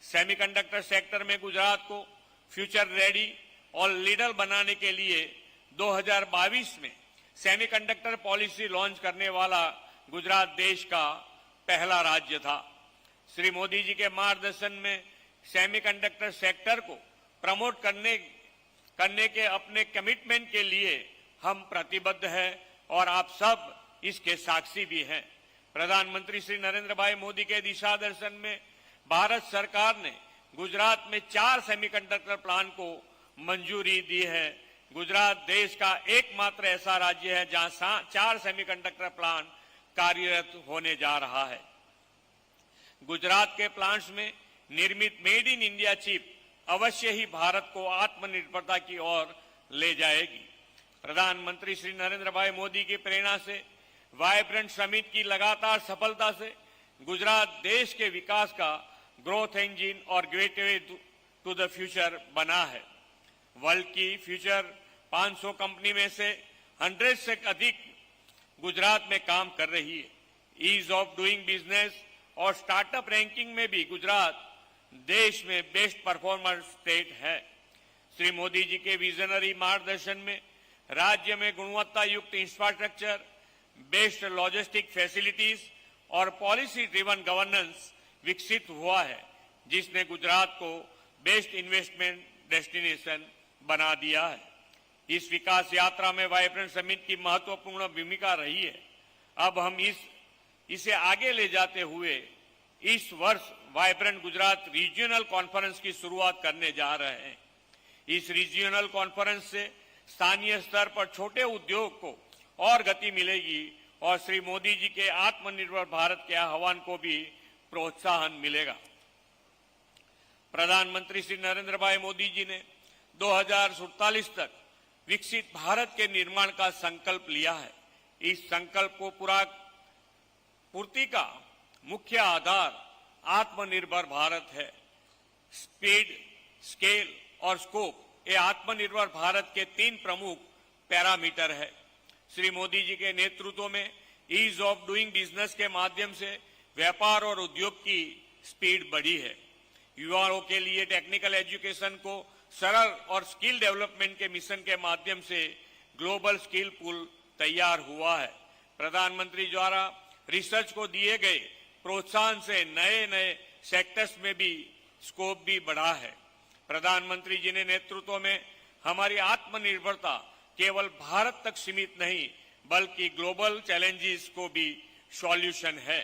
सेमीकंडक्टर सेक्टर में गुजरात को फ्यूचर रेडी और लीडर बनाने के लिए 2022 में सेमीकंडक्टर पॉलिसी लॉन्च करने वाला गुजरात देश का पहला राज्य था। श्री मोदी जी के मार्गदर्शन में सेमीकंडक्टर सेक्टर को प्रमोट करने के अपने कमिटमेंट के लिए हम प्रतिबद्ध हैं और आप सब इसके साक्षी भी हैं। प्रधानमंत्री श्री नरेंद्र भाई मोदी के दिशा दर्शन में भारत सरकार ने गुजरात में 4 सेमीकंडक्टर प्लांट को मंजूरी दी है। गुजरात देश का एकमात्र ऐसा राज्य है जहां 4 सेमीकंडक्टर प्लांट कार्यरत होने जा रहा है। गुजरात के प्लांट्स में निर्मित मेड इन इंडिया चिप अवश्य ही भारत को आत्मनिर्भरता की ओर ले जाएगी। प्रधानमंत्री श्री नरेंद्र भाई मोदी की प्रेरणा से वाइब्रेंट समिट की लगातार सफलता से गुजरात देश के विकास का ग्रोथ इंजन और गेटवे टू द फ्यूचर बना है। वर्ल्ड की फ्यूचर 500 कंपनी में से 100 से अधिक गुजरात में काम कर रही है। ईज ऑफ डूइंग बिजनेस और स्टार्टअप रैंकिंग में भी गुजरात देश में बेस्ट परफॉर्मर स्टेट है। श्री मोदी जी के विजनरी मार्गदर्शन में राज्य में गुणवत्ता युक्त इंफ्रास्ट्रक्चर, बेस्ट लॉजिस्टिक फैसिलिटीज और पॉलिसी ड्रिवन गवर्नेंस विकसित हुआ है, जिसने गुजरात को बेस्ट इन्वेस्टमेंट डेस्टिनेशन बना दिया है। इस विकास यात्रा में वाइब्रेंट समिट की महत्वपूर्ण भूमिका रही है। अब हम इसे आगे ले जाते हुए इस वर्ष वाइब्रेंट गुजरात रीजनल कॉन्फ्रेंस की शुरुआत करने जा रहे हैं। इस रीजनल कॉन्फ्रेंस से स्थानीय स्तर पर छोटे उद्योग को और गति मिलेगी और श्री मोदी जी के आत्मनिर्भर भारत के आह्वान को भी प्रोत्साहन मिलेगा। प्रधानमंत्री श्री नरेंद्र भाई मोदी जी ने 2047 तक विकसित भारत के निर्माण का संकल्प लिया है। इस संकल्प को पूर्ति का मुख्य आधार आत्मनिर्भर भारत है। स्पीड, स्केल और स्कोप ये आत्मनिर्भर भारत के 3 प्रमुख पैरामीटर है। श्री मोदी जी के नेतृत्व में ईज ऑफ डूइंग बिजनेस के माध्यम से व्यापार और उद्योग की स्पीड बढ़ी है। युवाओं के लिए टेक्निकल एजुकेशन को सरल और स्किल डेवलपमेंट के मिशन के माध्यम से ग्लोबल स्किल पूल तैयार हुआ है। प्रधानमंत्री द्वारा रिसर्च को दिए गए प्रोत्साहन से नए सेक्टर्स में भी स्कोप भी बढ़ा है। प्रधानमंत्री जी ने नेतृत्व में हमारी आत्मनिर्भरता केवल भारत तक सीमित नहीं बल्कि ग्लोबल चैलेंजेस को भी सॉल्यूशन है।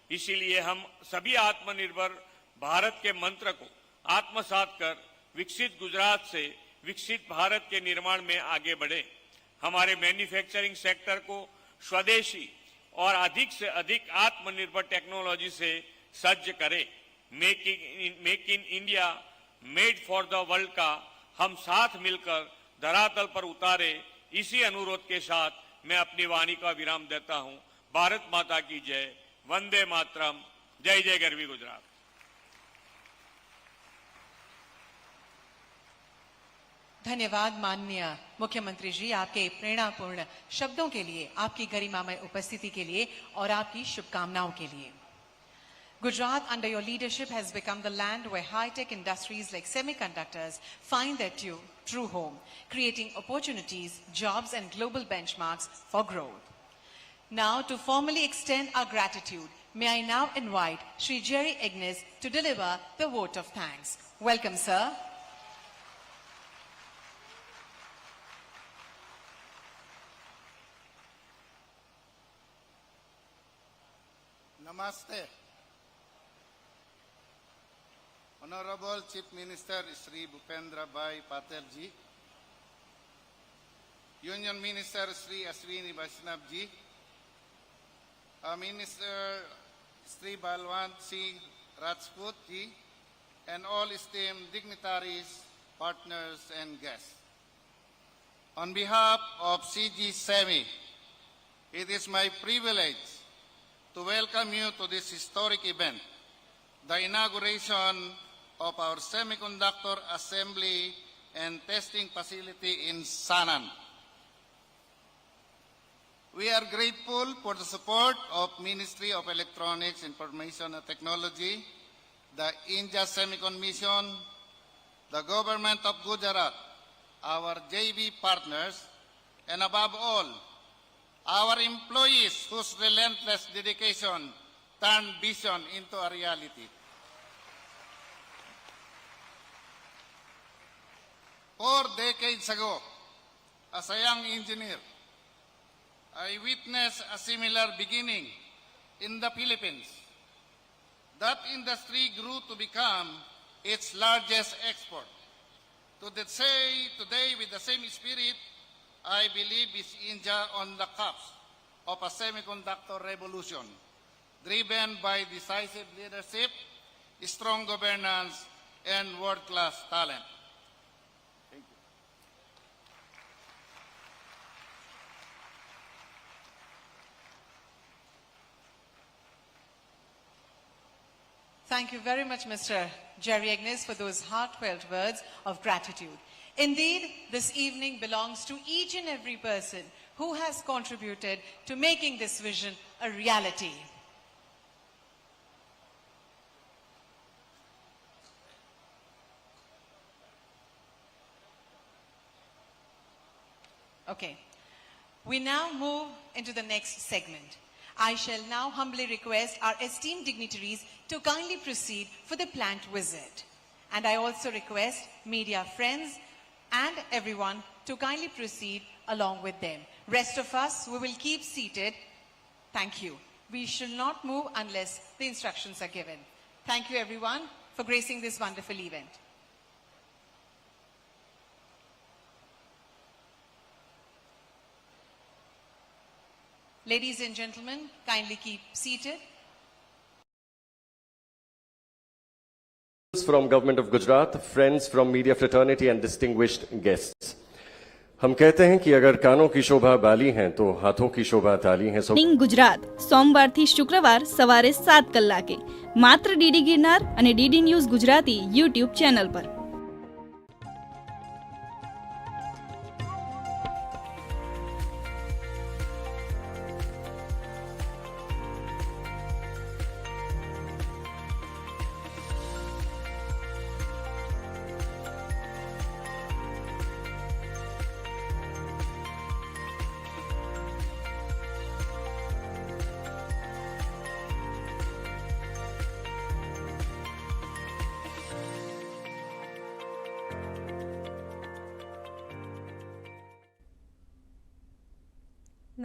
इसीलिए हम सभी आत्मनिर्भर भारत के मंत्र को आत्मसात कर विकसित गुजरात से विकसित भारत के निर्माण में आगे बढ़े। हमारे मैन्युफैक्चरिंग सेक्टर को स्वदेशी और अधिक से अधिक आत्मनिर्भर टेक्नोलॉजी से सज्ज करें। Make in India, made for the world का हम साथ मिलकर धरातल पर उतारे। इसी अनुरोध के साथ मैं अपनी वाणी का विराम देता हूं। भारत माता की जय। वंदे मातरम। जय जय गरवी गुजरात। धन्यवाद माननीय मुख्यमंत्री जी, आपके प्रेरणापूर्ण शब्दों के लिए, आपकी गरिमामय उपस्थिति के लिए और आपकी शुभकामनाओं के लिए। Gujarat, under your leadership, has become the land where high-tech industries like semiconductors find their true home, creating opportunities, jobs, and global benchmarks for growth. Now, to formally extend our gratitude, may I now invite Sri Jerry Ignis to deliver the vote of thanks. Welcome, sir. Namaste. Honorable Chief Minister Sri Bhupendra Bhai Patel ji, Union Minister Sri Ashwini Vaishnav ji, Minister Sri Balwant Singh Rajput ji, and all esteemed dignitaries, partners and guests. On behalf of CG SEMI, it is my privilege to welcome you to this historic event, the inauguration of our semiconductor assembly and testing facility in Sanand. We are grateful for the support of Ministry of Electronics, Information and Technology, the India Semicon Mission, the Government of Gujarat, our JV partners, and above all, our employees whose relentless dedication turned vision into a reality. 4 decades ago, as a young engineer, I witnessed a similar beginning in the Philippines. That industry grew to become its largest export. say today with the same spirit, I believe is India on the cusp of a semiconductor revolution, driven by decisive leadership, strong governance, and world-class talent. Thank you. Thank you very much, Mr. Jerry Agnes, for those heartfelt words of gratitude. Indeed, this evening belongs to each and every person who has contributed to making this vision a reality. Okay, we now move into the next segment. I shall now humbly request our esteemed dignitaries to kindly proceed for the plant visit. And I also request media friends and everyone to kindly proceed along with them. Rest of us, we will keep seated. Thank you. We shall not move unless the instructions are given. Thank you everyone for gracing this wonderful event. Ladies and gentlemen, kindly keep seated. From Government of Gujarat, friends from media fraternity and distinguished guests. हम कहते हैं कि अगर कानों की शोभा बाली है तो हाथों की शोभा ताली है. गुजरात सोमवारથી શુક્રવાર સવારે 7 કલાકે માત્ર ડીડી ગિરનાર અને DD news Gujarati YouTube channel પર.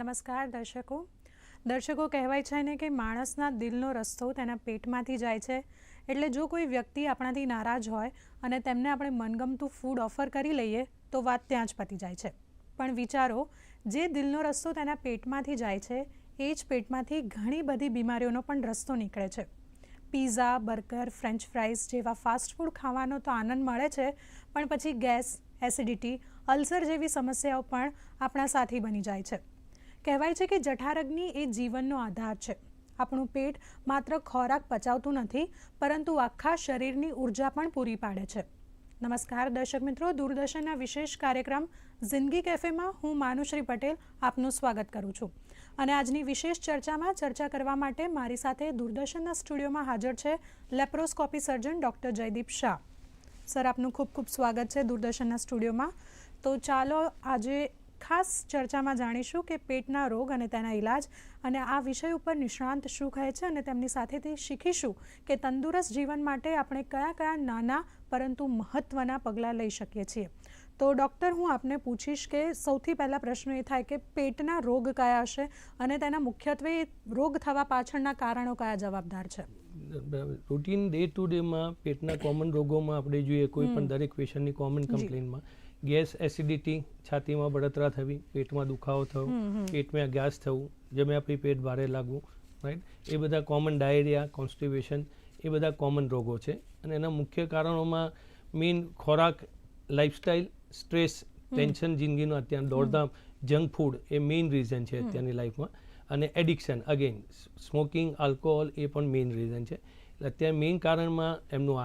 નમસ્કાર દર્શકો કહેવાય છે ને કે માણસના દિલનો રસ્તો તેના પેટમાંથી જાય છે. એટલે જો કોઈ વ્યક્તિ આપણાથી નારાજ હોય અને તેમને આપણે મનગમતું ફૂડ ઓફર કરી લઈએ તો વાત ત્યાં જ પતી જાય છે. પણ વિચારો, જે દિલનો રસ્તો તેના પેટમાંથી જાય છે એ જ પેટમાંથી ઘણી બધી બીમારીઓનો પણ રસ્તો નીકળે છે. પીઝા, બર્ગર, ફ્રેન્ચ ફ્રાઈઝ જેવા ફાસ્ટ ફૂડ ખાવાનો તો આનંદ મળે છે, પણ પછી ગેસ, એસિડિટી, અલ્સર જેવી સમસ્યાઓ પણ આપણા સાથી બની જાય છે. કહેવાય છે કે જઠરાગ્નિ એ જીવનનો આધાર છે. આપણું પેટ માત્ર ખોરાક પચાવતું નથી, પરંતુ આખા શરીરની ઉર્જા પણ પૂરી પાડે છે. નમસ્કાર દર્શક મિત્રો, દૂરદર્શનના વિશેષ કાર્યક્રમ જિંદગી કેફેમાં હું માનુશ્રી પટેલ આપનું સ્વાગત કરું છું. અને આજની વિશેષ ચર્ચામાં ચર્ચા કરવા માટે મારી સાથે દૂરદર્શનના સ્ટુડિયોમાં હાજર છે લેપ્રોસ્કોપી સર્જન ડૉક્ટર જયદીપ શાહ. સર, આપનું ખૂબ ખૂબ સ્વાગત છે દૂરદર્શનના સ્ટુડિયોમાં. તો ચાલો આજે ખાસ ચર્ચામાં જાણીશું કે પેટના રોગ અને તેના ઇલાજ, અને આ વિષય ઉપર નિષ્ણાંત શું કહે છે, અને તેમની સાથેથી શીખીશું કે તંદુરસ્ત જીવન માટે આપણે કયા કયા નાના પરંતુ મહત્ત્વના પગલાં લઈ શકીએ છીએ. તો ડૉક્ટર, હું આપને પૂછીશ કે સૌથી પહેલાં પ્રશ્ન એ થાય કે પેટના રોગ કયા હશે અને તેના મુખ્યત્વે રોગ થવા પાછળના કારણો કયા જવાબદાર છે? રૂટીન ડે ટુ ડેમાં પેટના કોમન રોગોમાં આપણે જોઈએ કોઈ પણ દરેક પેશન્ટની કોમન કમ્પ્લેનમાં ગેસ, એસિડિટી, છાતીમાં બળતરા થવી, પેટમાં દુખાવો થવો, પેટમાં ગેસ થવું, જમ્યા પછી પેટ ભારે લાગવું, રાઈટ, એ બધા કોમન, ડાયરિયા, કોન્સ્ટિપેશન, એ બધા કોમન રોગો છે. અને એના મુખ્ય કારણોમાં મેઇન ખોરાક, લાઇફસ્ટાઇલ, સ્ટ્રેસ, ટેન્શન, જિંદગીનો અત્યારે દોડધામ, જંક ફૂડ એ મેઇન રીઝન છે અત્યારની લાઈફમાં. અને એડિક્શન, અગેન સ્મોકિંગ, આલ્કોહોલ એ પણ મેઇન રીઝન છે. એટલે અત્યારે મેઇન કારણમાં એમનું